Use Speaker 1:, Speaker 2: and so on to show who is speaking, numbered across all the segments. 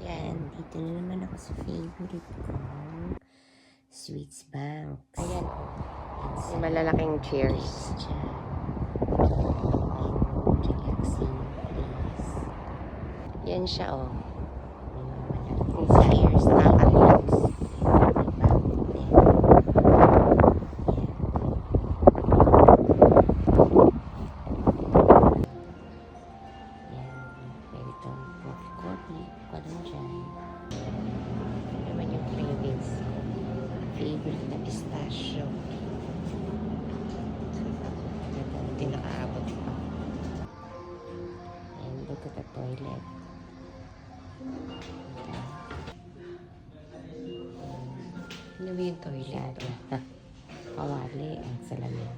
Speaker 1: Yan, dito na naman ako sa favorite ko, Sweets Bank. Ayan,
Speaker 2: Yung malalaking cheers.
Speaker 1: dyan. Relaxing place.
Speaker 2: Yan siya, oh.
Speaker 1: May mga
Speaker 2: Yung
Speaker 1: malalaking
Speaker 2: cheers, nakaka-relax.
Speaker 1: Coffee, parang dyan.
Speaker 2: Ano naman yung cravings ko.
Speaker 1: Favorite na pistachio.
Speaker 2: Hindi nakaabot pa.
Speaker 1: And look at the toilet.
Speaker 2: Ano ba yung toilet?
Speaker 1: Kawali ang salamin.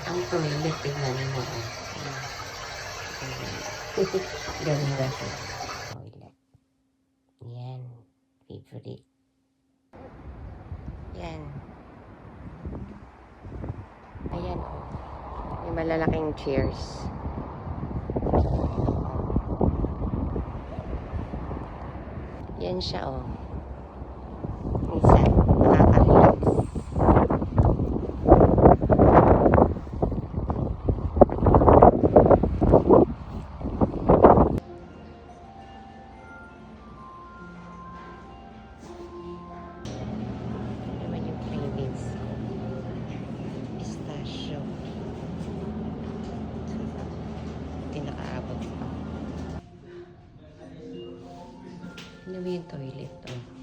Speaker 2: Ang toilet, tignan mo.
Speaker 1: Ganda siya. Toilet. Yan. Favorite.
Speaker 2: Yan. Ayan, oh. Yung malalaking cheers. Yan siya, oh. Minsan, nakaka-relax. Ano naman yung cravings ko. Pistachio. Hindi nakaabot pa. Ano ba yung toilet, oh?